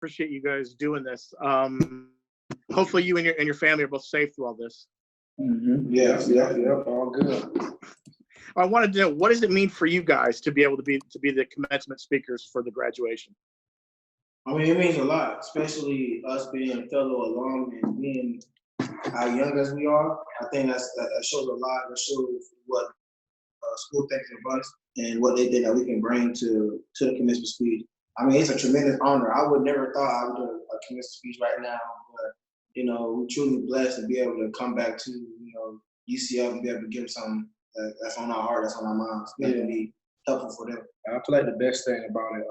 appreciate you guys doing this. Hopefully you and your family are both safe through all this. Mm-hmm. Yeah, all good. I wanted to know, what does it mean for you guys to be able to be the commencement speakers for the graduation? I mean, it means a lot, especially us being fellow alum and being how young as we are. I think that shows a lot. That shows what school thinks of us and what they think that we can bring to the commencement speech. I mean, it's a tremendous honor. I would never thought I would do a commencement speech right now, but we're truly blessed to be able to come back to UCF and be able to give them something that's on our heart, that's on our minds, that can be helpful for them. I feel like the best thing about it,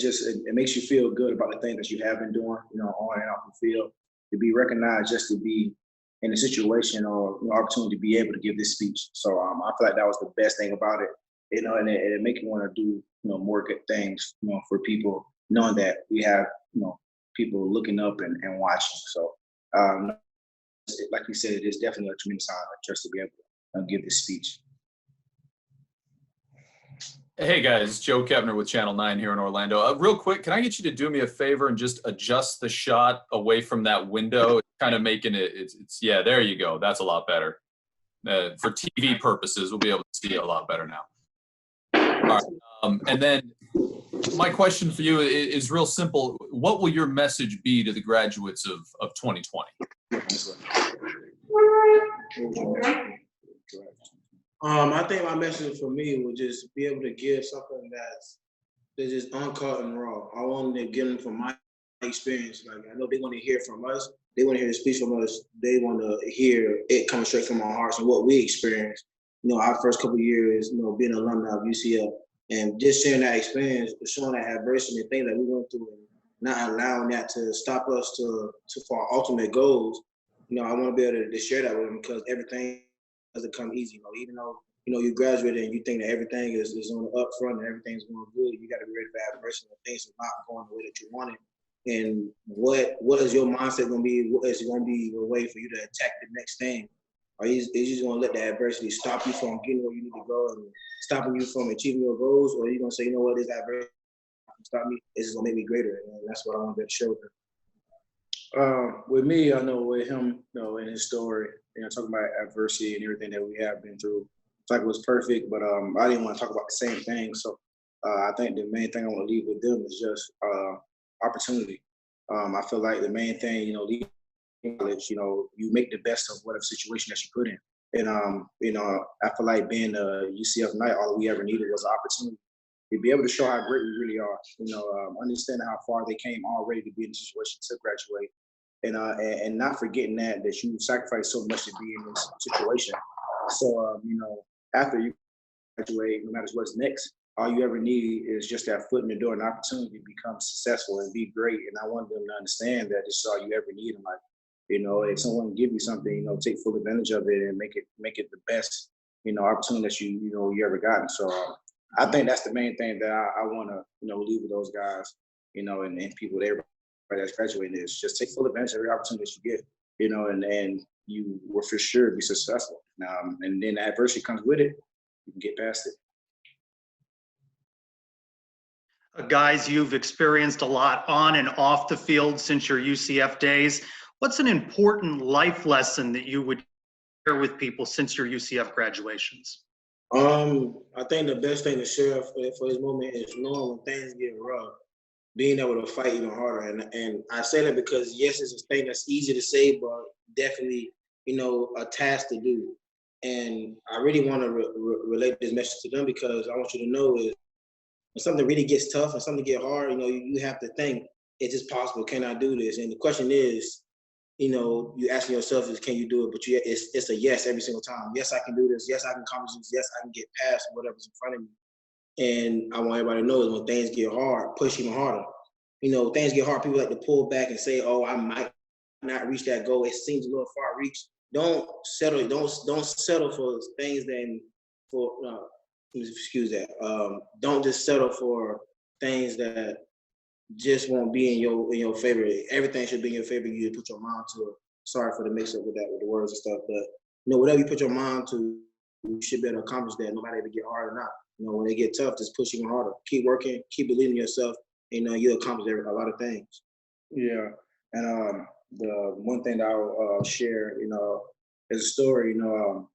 it makes you feel good about the things that you have been doing, on and off the field. To be recognized, just to be in a situation or opportunity to be able to give this speech. So I feel like that was the best thing about it, and it makes you want to do more good things, for people, knowing that we have people looking up and watching. So like you said, it is definitely a tremendous honor just to be able to give this speech. Hey guys, Joe Kevner with Channel 9 here in Orlando. Real quick, can I get you to do me a favor and just adjust the shot away from that window? It's kind of making it's yeah, there you go. That's a lot better. For TV purposes, we'll be able to see it a lot better now. All right. And then my question for you is real simple. What will your message be to the graduates of 2020? I think my message for me would just be able to give something that's just uncut and raw. I want to give them from my experience. Like, I know they want to hear from us. They want to hear the speech from us. They want to hear it coming straight from our hearts and what we experienced. Our first couple of years, being an alumni of UCF, and just sharing that experience, showing that adversity and things that we went through, and not allowing that to stop us for our ultimate goals. I want to be able to share that with them, because everything doesn't come easy. Even though you graduated and you think that everything is on the up front and everything's going good, you got to be ready for adversity when things are not going the way that you wanted. And what is your mindset going to be? What is going to be the way for you to attack the next thing? Are you just going to let the adversity stop you from getting where you need to go and stopping you from achieving your goals? Or are you going to say, this adversity stop me? This is going to make me greater. And that's what I want to show them. With me, I know with him, in his story, talking about adversity and everything that we have been through, it's like it was perfect, but I didn't want to talk about the same thing. So I think the main thing I want to leave with them is just opportunity. I feel like the main thing, leaving college, you make the best of whatever situation that you put in. And, I feel like being a UCF Knight, all we ever needed was an opportunity to be able to show how great we really are, understanding how far they came already to be in the situation to graduate. And not forgetting that you sacrificed so much to be in this situation. So, after you graduate, no matter what's next, all you ever need is just that foot in the door, an opportunity to become successful and be great. And I want them to understand that this is all you ever need in life. If someone give you something, take full advantage of it and make it the best, opportunity that you ever gotten. So I think that's the main thing that I want to, leave with those guys, and people there. That's graduating is just take full advantage of every opportunity that you get, and you will for sure be successful. And then adversity comes with it, you can get past it. Guys, you've experienced a lot on and off the field since your UCF days. What's an important life lesson that you would share with people since your UCF graduations? I think the best thing to share for this moment is knowing when things get rough, being able to fight even harder. And I say that because, yes, it's a thing that's easy to say, but definitely, a task to do. And I really want to relate this message to them, because I want you to know is when something really gets tough and something get hard, you have to think, is this possible? Can I do this? And the question is, you asking yourself is, can you do it? But it's a yes every single time. Yes, I can do this. Yes, I can accomplish this. Yes, I can get past whatever's in front of me. And I want everybody to know is when things get hard, push even harder. Things get hard, people like to pull back and say, oh, I might not reach that goal. It seems a little far reach. Don't settle. Don't settle for things don't just settle for things that just won't be in your favor. Everything should be in your favor. You put your mind to it. Sorry for the mix up with the words and stuff, but whatever you put your mind to, you should be able to accomplish that, no matter if it get hard or not. When they get tough, just push even harder. Keep working, keep believing in yourself, you accomplish a lot of things. Yeah, and the one thing that I'll share, is a story.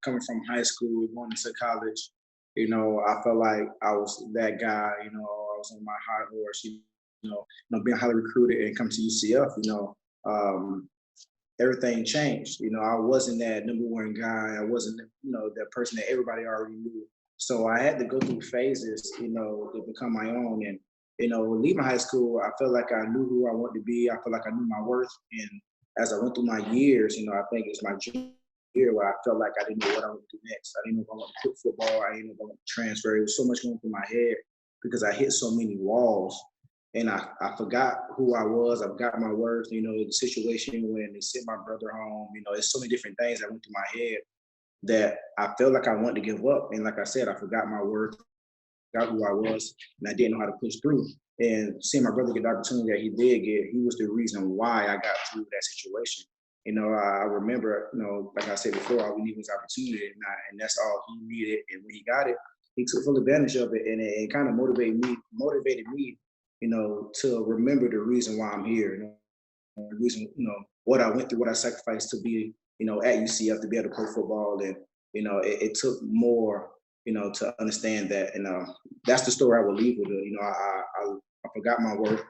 Coming from high school, going into college, I felt like I was that guy. I was on my high horse. Being highly recruited and come to UCF. Everything changed. I wasn't that number one guy. I wasn't, that person that everybody already knew. So I had to go through phases, to become my own. And, leaving high school, I felt like I knew who I wanted to be. I felt like I knew my worth. And as I went through my years, I think it's my junior year where I felt like I didn't know what I would do next. I didn't know if I wanted to quit football. I didn't know if I wanted to transfer. It was so much going through my head because I hit so many walls. And I forgot who I was. I forgot my worth. The situation when they sent my brother home. There's so many different things that went through my head that I felt like I wanted to give up. And like I said, I forgot my worth, forgot who I was, and I didn't know how to push through. And seeing my brother get the opportunity that he did get, he was the reason why I got through that situation. I remember, like I said before, all we needed was opportunity, and that's all he needed. And when he got it, he took full advantage of it, and it kind of motivated me, to remember the reason why I'm here, the reason, what I went through, what I sacrificed to be, at UCF to be able to play football. And, it took more, to understand that. And that's the story I will leave with it. I forgot my worth.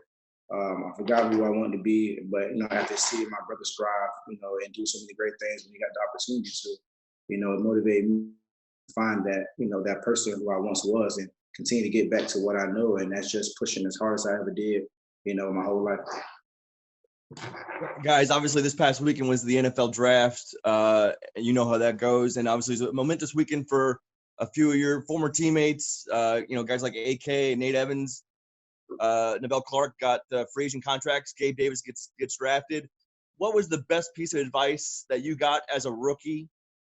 I forgot who I wanted to be, but, after seeing my brother strive, and do so many great things when he got the opportunity to, it motivated me to find that, that person who I once was and continue to get back to what I know. And that's just pushing as hard as I ever did, my whole life. Guys, obviously this past weekend was the NFL draft. You know how that goes. And obviously it's a momentous weekend for a few of your former teammates, guys like AK, Nate Evans, Neville Clark got free agent contracts. Gabe Davis gets drafted. What was the best piece of advice that you got as a rookie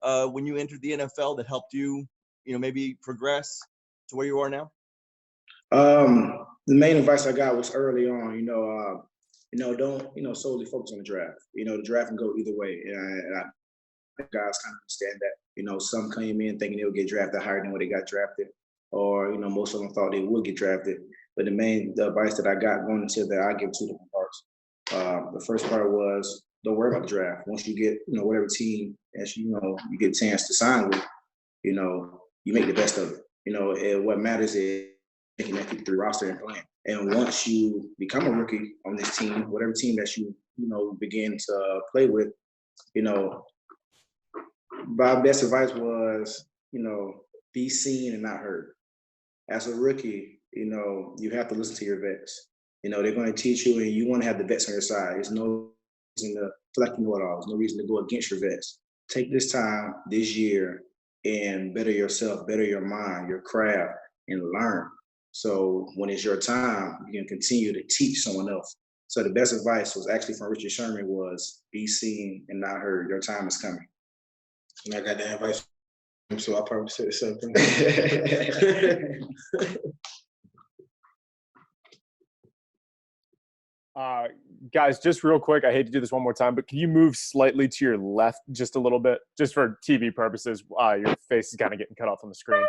when you entered the NFL that helped you, maybe progress to where you are now? The main advice I got was early on, don't, solely focus on the draft. The draft can go either way. And I guys kind of understand that, some came in thinking they would get drafted higher than what they got drafted, or, most of them thought they would get drafted. But the advice that I got going into that, I give two different parts. The first part was, don't worry about the draft. Once you get, whatever team as you get a chance to sign with, you make the best of it. And what matters is making that 53 roster and playing. And once you become a rookie on this team, whatever team that you begin to play with, my best advice was, be seen and not heard. As a rookie, you have to listen to your vets. They're going to teach you, and you want to have the vets on your side. There's no reason to feel like you know it all. There's no reason to go against your vets. Take this time this year and better yourself, better your mind, your craft, and learn. So when it's your time, you can continue to teach someone else. So the best advice was actually from Richard Sherman was, be seen and not heard. Your time is coming. And I got that advice, so I'll probably say the same thing. Guys, just real quick, I hate to do this one more time, but can you move slightly to your left just a little bit, just for TV purposes? Your face is kind of getting cut off on the screen.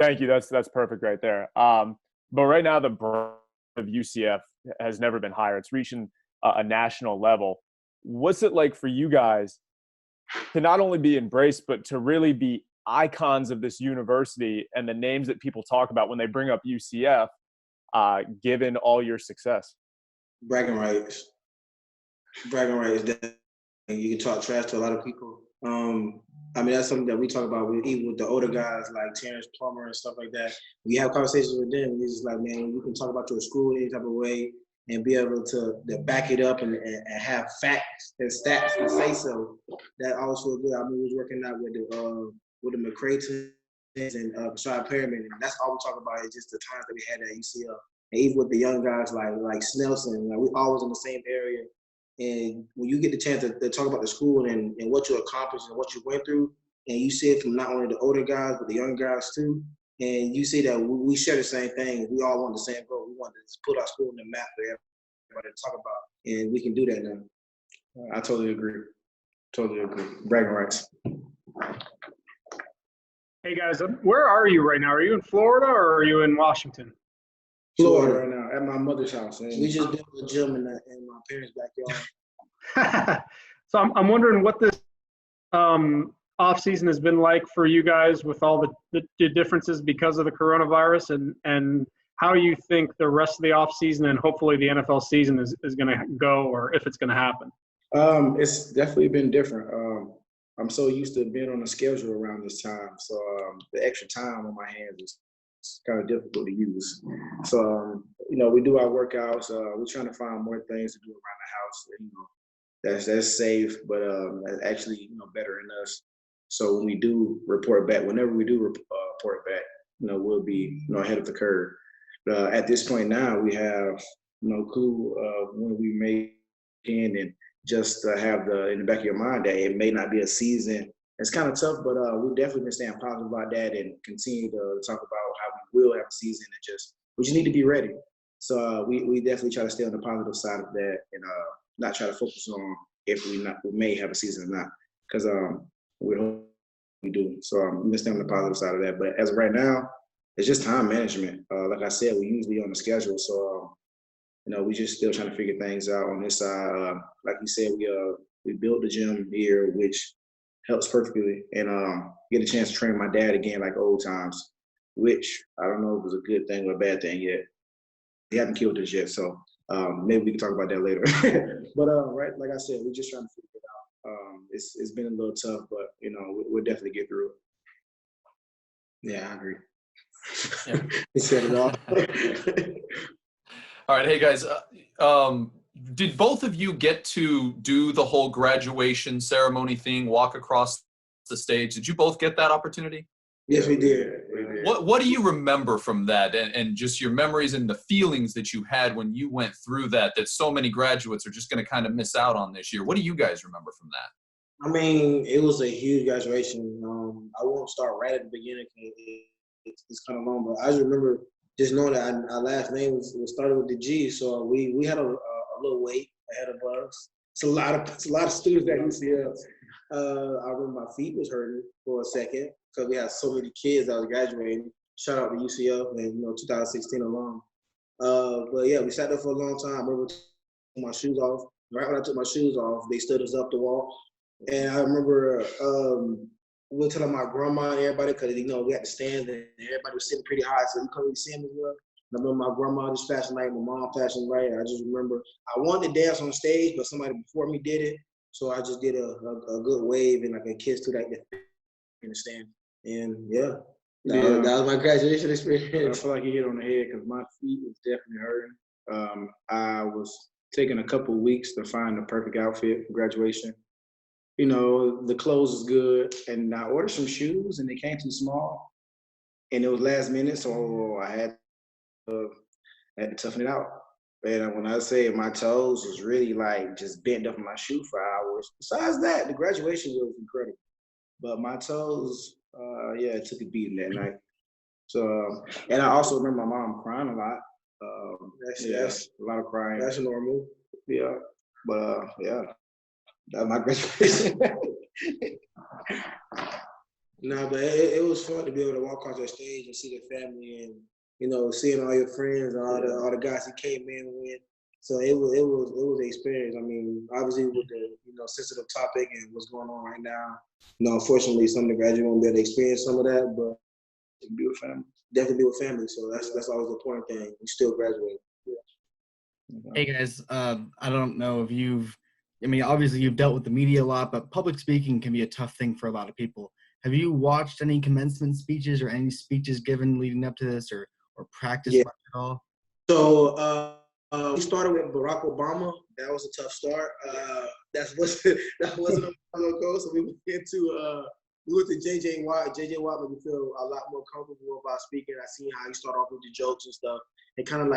Thank you. That's perfect right there. But right now, the brand of UCF has never been higher. It's reaching a national level. What's it like for you guys to not only be embraced, but to really be icons of this university and the names that people talk about when they bring up UCF, given all your success? Bragging rights. Bragging rights. You can talk trash to a lot of people. That's something that we talk about even with the older guys like Terrence Plummer and stuff like that. We have conversations with them. It's just like, man, you can talk about your school any type of way and be able to back it up and have facts and stats to say so. That always feels good. We was working out with the McCraytons and Bashard Perriman, and that's all we talk about is just the times that we had at UCF. And even with the young guys like Snelson, we always in the same area. And when you get the chance to talk about the school and what you accomplished and what you went through, and you see it from not only the older guys, but the young guys too, and you see that we share the same thing. We all want the same goal. We want to just put our school on the map for everybody to talk about, and we can do that now. I totally agree. Bragging rights. Hey guys, where are you right now? Are you in Florida or are you in Washington? Florida right now. at my mother's house. And We just built a gym in my parents' backyard. So I'm wondering what this off season has been like for you guys with all the differences because of the coronavirus, and how you think the rest of the off season and hopefully the NFL season is going to go, or if it's going to happen. It's definitely been different. I'm so used to being on a schedule around this time, so the extra time on my hands is kind of difficult to use. So we do our workouts. We're trying to find more things to do around the house. That's safe, but that's actually bettering us. So when we do report back, whenever we do report back, we'll be ahead of the curve. At this point now, we have no clue when we may end, and just have in the back of your mind that it may not be a season. It's kind of tough, but we've definitely been staying positive about that and continue to talk about how we will have a season, and we just need to be ready. So we definitely try to stay on the positive side of that and not try to focus on if we may have a season or not, because we hope we do. So I'm going to stay on the positive side of that. But as of right now, it's just time management. Like I said, we're usually on the schedule, so we just still trying to figure things out on this side. Like you said, we built the gym here, which helps perfectly, and get a chance to train my dad again like old times, which I don't know if it was a good thing or a bad thing yet. He hasn't killed us yet, so maybe we can talk about that later. But right, like I said, we're just trying to figure it out. It's been a little tough, but we'll definitely get through it. Yeah, I agree. Yeah. He said it all. All right, hey guys, did both of you get to do the whole graduation ceremony thing, walk across the stage? Did you both get that opportunity? Yes, we did. What do you remember from that, and just your memories and the feelings that you had when you went through that so many graduates are just going to kind of miss out on this year? What do you guys remember from that? I mean, it was a huge graduation. I won't start right at the beginning because it's kind of long, but I just remember just knowing that our last name was started with the G, so we had a little wait ahead of us. It's a lot of students at UCF. I remember my feet was hurting for a second because we had so many kids that was graduating. Shout out to UCF and 2016 alum. But yeah, we sat there for a long time. I remember taking my shoes off. Right when I took my shoes off, they stood us up the wall, and I remember we were telling my grandma and everybody because we had to stand and everybody was sitting pretty high, so you couldn't really see them as well. And I remember my grandma just fashion right, my mom fashion right. I just remember I wanted to dance on stage, but somebody before me did it, so I just did a good wave and like a kiss to that in the stand. And yeah, that was my graduation experience. I feel like you hit on the head because my feet was definitely hurting. I was taking a couple weeks to find the perfect outfit for graduation. The clothes was good, and I ordered some shoes, and they came too small, and it was last minute, so I had to toughen it out. And when I say my toes was really like just bent up in my shoe for hours. Besides that, the graduation was incredible, but my toes, it took a beating that night. So, and I also remember my mom crying a lot. That's a lot of crying. That's normal. Yeah, but that was my graduation. No, but it was fun to be able to walk across that stage and see the family and seeing all your friends and all the guys you came in with. So it was an experience. I mean, obviously with the sensitive topic and what's going on right now, unfortunately some of the graduates won't be able to experience some of that, but Be with family. definitely be with family. So that's always the important thing. You still graduate. Yeah. Hey guys, I don't know if obviously you've dealt with the media a lot, but public speaking can be a tough thing for a lot of people. Have you watched any commencement speeches or any speeches given leading up to this or practiced much at all? So we started with Barack Obama. That was a tough start. That wasn't a while ago. So we went to JJ Watt. JJ Watt made me feel a lot more comfortable about speaking. I seen how he started off with the jokes and stuff. It kind of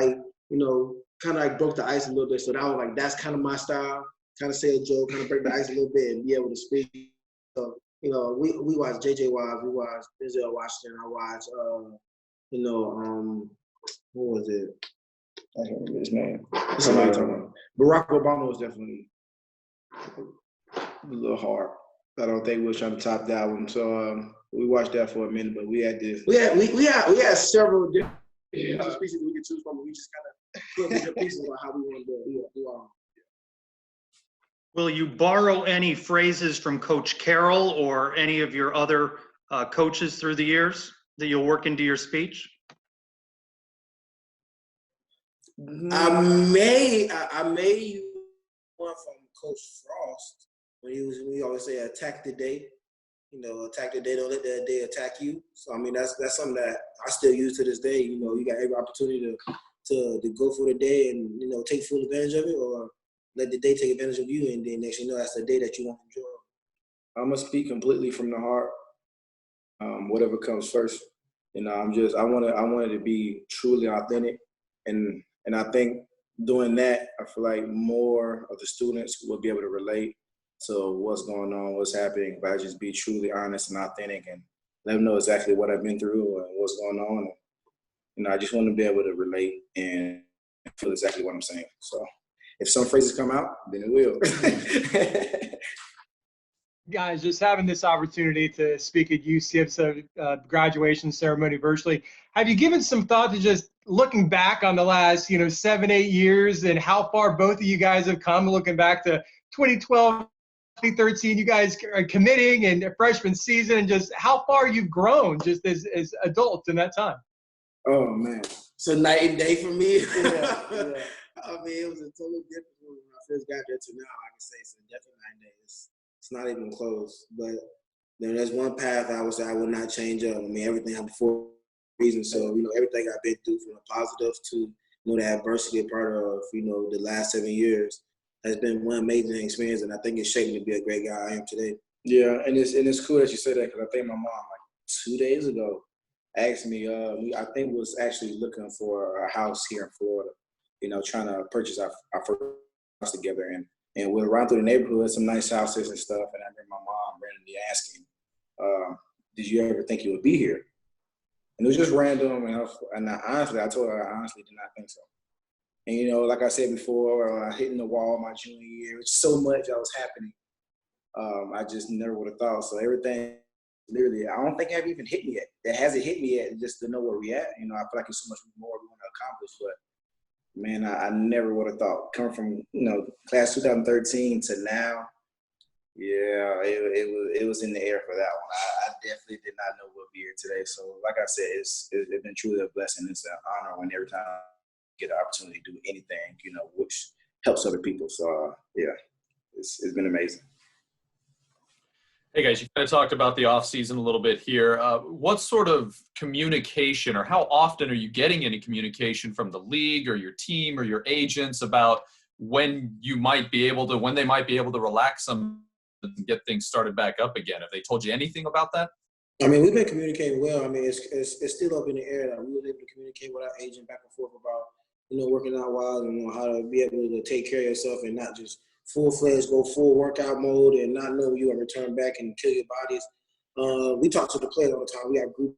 broke the ice a little bit. So that was like, that's kind of my style. Kind of say a joke, kind of break the ice a little bit and be able to speak. So, we watched JJ Watt, we watched Denzel Washington, I watched, what was it? I can't remember his name. Somebody talking about Barack Obama was definitely a little hard. I don't think we was trying to top that one. So we watched that for a minute, but we had this. We had several different species we could choose from. We just kind of put different pieces about how we want to do our. Will you borrow any phrases from Coach Carroll or any of your other coaches through the years that you'll work into your speech? I may use one from Coach Frost when we always say attack the day. You know, attack the day, don't let that day attack you. So I mean that's something that I still use to this day. You know, you got every opportunity to go for the day and, you know, take full advantage of it, or let the day take advantage of you, and then next you know that's the day that you want to enjoy. I'm gonna speak completely from the heart. Whatever comes first. You know, I wanted to be truly authentic, and I think doing that, I feel like more of the students will be able to relate to what's going on, what's happening. If I just be truly honest and authentic and let them know exactly what I've been through and what's going on. And, you know, I just want to be able to relate and feel exactly what I'm saying. So if some phrases come out, then it will. Guys, just having this opportunity to speak at UCF's graduation ceremony virtually, have you given some thought to just looking back on the last, 7, 8 years and how far both of you guys have come, looking back to 2012, 2013, you guys are committing and freshman season, and just how far you've grown just as adults in that time? Oh, man. So night and day for me. Yeah. I mean, it was a total difference when I first got there to now. I can say it's definitely 9 days. It's not even close. But there's one path I would say I would not change up. I mean, everything happened for a reason. So, everything I've been through, from the positive to, the adversity a part of, the last 7 years has been one amazing experience. And I think it's shaped me to be a great guy I am today. Yeah, and it's cool that you said that, because I think my mom, like 2 days ago, asked me, I think was actually looking for a house here in Florida, trying to purchase our first house together. And we were around through the neighborhood, some nice houses and stuff. And I remember my mom randomly asking, did you ever think you would be here? And it was just random. And I told her I honestly did not think so. And, like I said before, hitting the wall my junior year, so much that was happening. I just never would have thought. So everything, literally, I don't think it even hit me yet. It hasn't hit me yet, just to know where we at. I feel like it's so much more we want to accomplish. But man, I never would have thought. Coming from, class 2013 to now, yeah, it was in the air for that one. I definitely did not know we'll be here today. So like I said, it's been truly a blessing. It's an honor when every time I get an opportunity to do anything, which helps other people. So yeah, it's been amazing. Hey guys, you kind of talked about the off season a little bit here. What sort of communication, or how often are you getting any communication from the league or your team or your agents about when they might be able to relax some and get things started back up again? Have they told you anything about that? I mean, we've been communicating well. I mean, it's still up in the air. That we were able to communicate with our agent back and forth about, working out wild and how to be able to take care of yourself and not just full-fledged, go full workout mode and not know when you will return back and kill your bodies. We talk to the players all the time. We have group,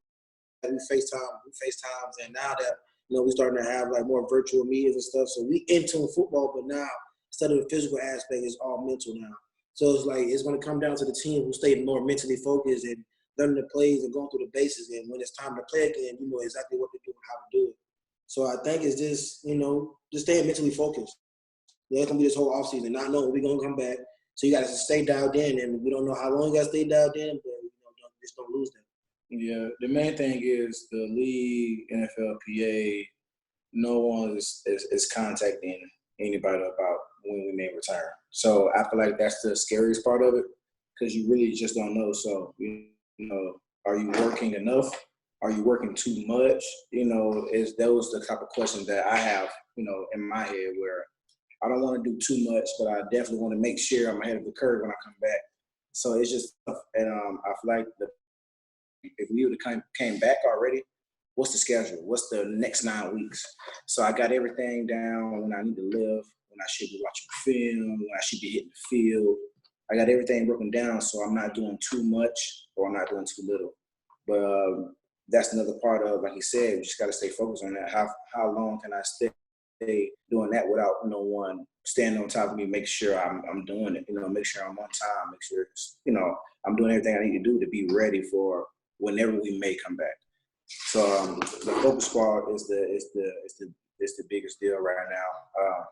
we FaceTimes, and now that, we're starting to have like more virtual meetings and stuff. So we into football, but now instead of the physical aspect, it's all mental now. So it's like, it's going to come down to the team who stay more mentally focused and learning the plays and going through the bases. And when it's time to play again, you know exactly what to do and how to do it. So I think it's just, just staying mentally focused. It's going to be this whole offseason, not knowing we're going to come back. So you got to stay dialed in, and we don't know how long you got to stay dialed in, but just don't lose them. Yeah, the main thing is the league, NFLPA, no one is contacting anybody about when we may return. So I feel like that's the scariest part of it, because you really just don't know. So, are you working enough? Are you working too much? Is those the type of questions that I have, in my head, where I don't want to do too much, but I definitely want to make sure I'm ahead of the curve when I come back. So it's just tough. And I feel like if we would have came back already, what's the schedule? What's the next 9 weeks? So I got everything down when I need to live, when I should be watching film, when I should be hitting the field. I got everything broken down, so I'm not doing too much or I'm not doing too little. But that's another part of, like you said, you just got to stay focused on that. How long can I stay doing that without no one standing on top of me, make sure I'm doing it, make sure I'm on time, make sure, I'm doing everything I need to do to be ready for whenever we may come back. So the focus part is the it's the biggest deal right now.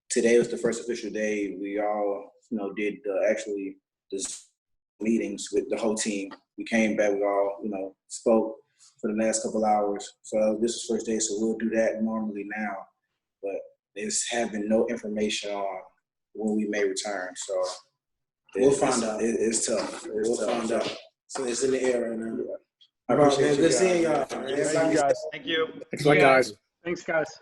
Today was the first official day. We all, did actually the meetings with the whole team. We came back, we all, spoke for the last couple hours. So this is the first day, so we'll do that normally now. But it's having no information on when we may return. So We'll find out. It's tough. We'll find out. So it's in the air right now. I appreciate Good seeing y'all. Thank you, guys. Thank you. Thanks, guys.